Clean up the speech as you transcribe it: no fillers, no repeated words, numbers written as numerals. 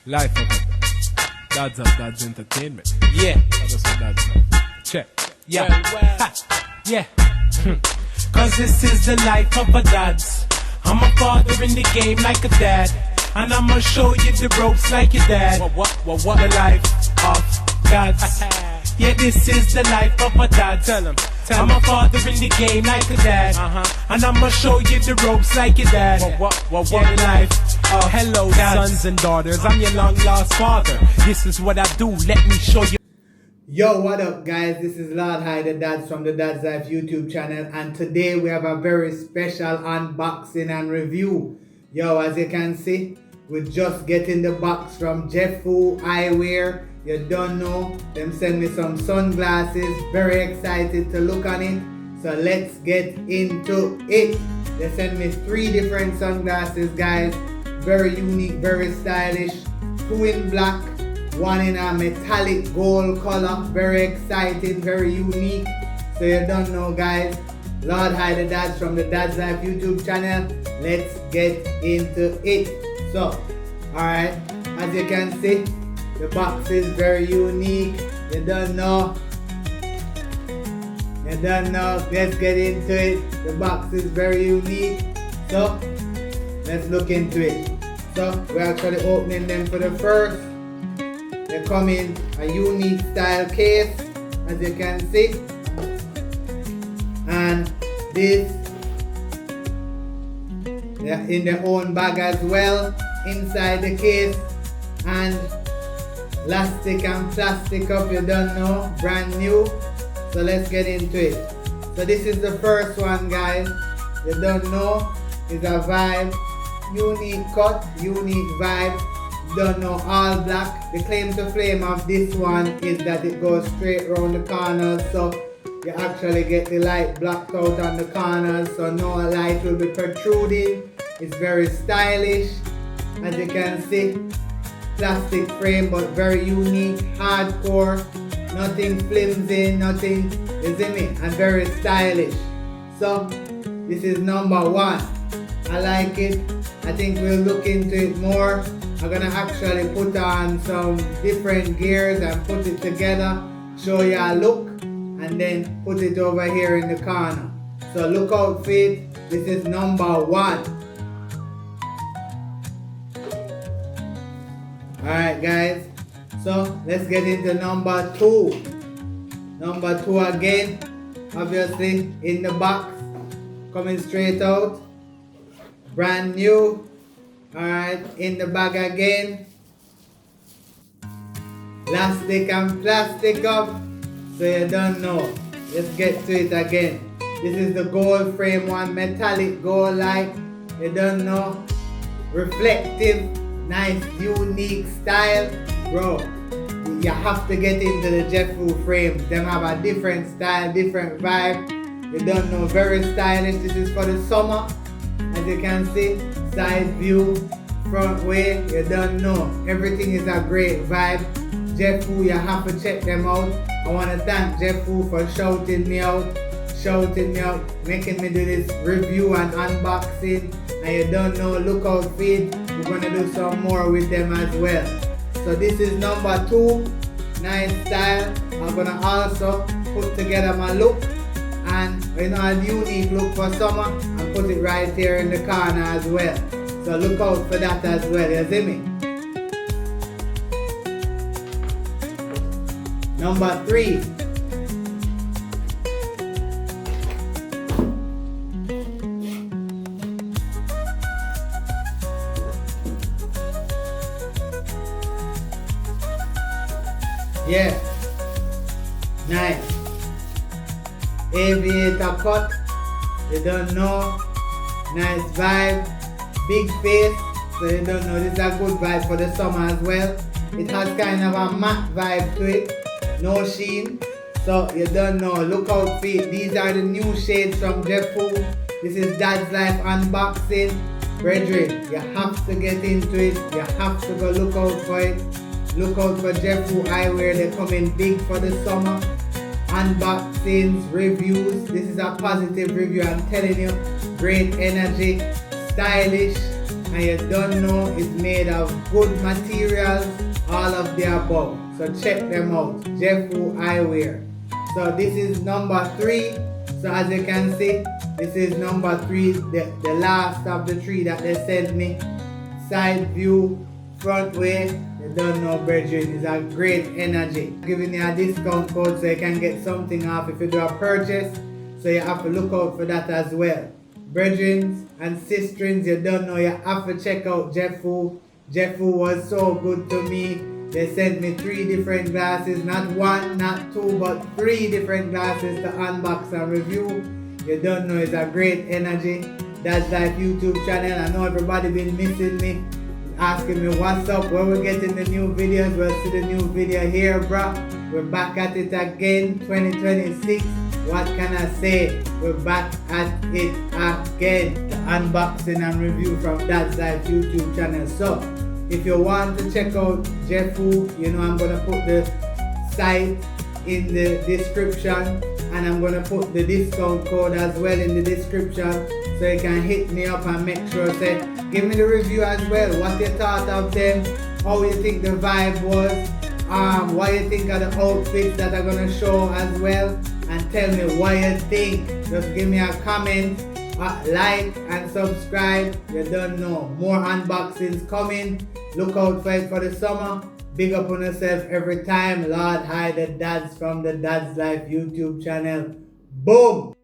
Life of it. Dadz of Dadz Entertainment. Yeah. That's what Dadz life. Check. Yeah. Well. Ha. Yeah. Cause this is the life of a Dadz. I'm a father in the game like a dad. And I'ma show you the ropes like your dad. What? The life of Dadz. Yeah, this is the life of a Dadz. Tell him. I'm a father in the game like a dad. And I'ma show you the ropes like your dad. What? Yeah, the life of Hello, Dadz. sons and daughters. I'm your long lost father. This is what I do. Let me show you. Yo, what up guys? This is LordHighTheDadz from the DadzLife YouTube channel, and today we have a very special unboxing and review. Yo, as you can see, we're just getting the box from Jefoo Eyewear. You don't know, them send me some sunglasses. Very excited to look on it. So let's get into it. They sent me 3 different sunglasses, guys. Very unique, very stylish. 2 in black, 1 in a metallic gold color. Very exciting, very unique. So you don't know, guys, LordHighTheDadz from the DadzLife YouTube channel. Let's get into it. So, alright, as you can see, the box is very unique. You don't know. Let's get into it. The box is very unique. So, let's look into it. So, we're actually opening them for the first. They come in a unique style case, as you can see. And this, they're in their own bag as well, inside the case. And elastic and plastic up, you don't know, brand new. So let's get into it. So this is the first one, guys. You don't know, it's a vibe, unique cut, unique vibe. Don't know, all black. The claim to fame of this one is that it goes straight around the corners, so you actually get the light blocked out on the corners, so no light will be protruding. It's very stylish, as you can see. Plastic frame, but very unique, hardcore, nothing flimsy, nothing, you see me, and very stylish. So this is number 1. I like it. I think we'll look into it more. I'm gonna actually put on some different gears and put it together, show you a look, and then put it over here in the corner. So look out for it. This is number 1. Alright guys, so let's get into number 2. Number 2 again, obviously in the box, coming straight out, brand new. Alright, in the bag again, elastic and plastic up, so you don't know. Let's get to it again. This is the gold frame one, metallic gold light, you don't know, reflective, nice unique style. Bro, you have to get into the Jefoo frames. Them have a different style, different vibe. You don't know, very stylish. This is for the summer. As you can see, side view, front way, you don't know. Everything is a great vibe. Jefoo, you have to check them out. I want to thank Jefoo for shouting me out, making me do this review and unboxing. And you don't know, look out for it. We're going to do some more with them as well. So this is number 2, nice style. I'm going to also put together my look. And a unique look for summer, and put it right here in the corner as well. So look out for that as well, you see me? Number 3. Yeah, nice. Aviator cut, you don't know, nice vibe, big face, so you don't know, this is a good vibe for the summer as well. It has kind of a matte vibe to it, no sheen, so you don't know, look out for it. These are the new shades from Jefoo. This is DadzLife unboxing. Brethren, you have to get into it, you have to go look out for it. Look out for Jefoo Eyewear, they're coming big for the summer. Unboxings, reviews. This is a positive review, I'm telling you. Great energy, stylish, and you don't know it's made of good materials, all of the above. So check them out, Jefoo Eyewear. So this is number 3. So as you can see, this is number 3, the last of the 3 that they sent me. Side view, front way, you don't know, brethren, is a great energy. Giving you a discount code so you can get something off if you do a purchase. So you have to look out for that as well. Brethren and sisterins, you don't know, you have to check out Jefoo. Jefoo was so good to me. They sent me 3 different glasses, not 1, not 2, but 3 different glasses to unbox and review. You don't know, it's a great energy. DadzLife YouTube channel. I know everybody been missing me, asking me what's up, when we're getting the new videos. We'll see the new video here, bruh. We're back at it again, 2026. What can I say? We're back at it again. The unboxing and review from DadzLife YouTube channel. So, if you want to check out Jefoo, you know I'm going to put the site in the description, and I'm going to put the discount code as well in the description, so you can hit me up and make sure, say, give me the review as well, what you thought of them, how you think the vibe was, what you think of the outfits that are going to show as well, and tell me what you think. Just give me a comment, like and subscribe. You don't know, more unboxings coming. Look out for it for the summer. Big up on yourself every time. LordHighTheDadz from the DadzLife YouTube channel. Boom!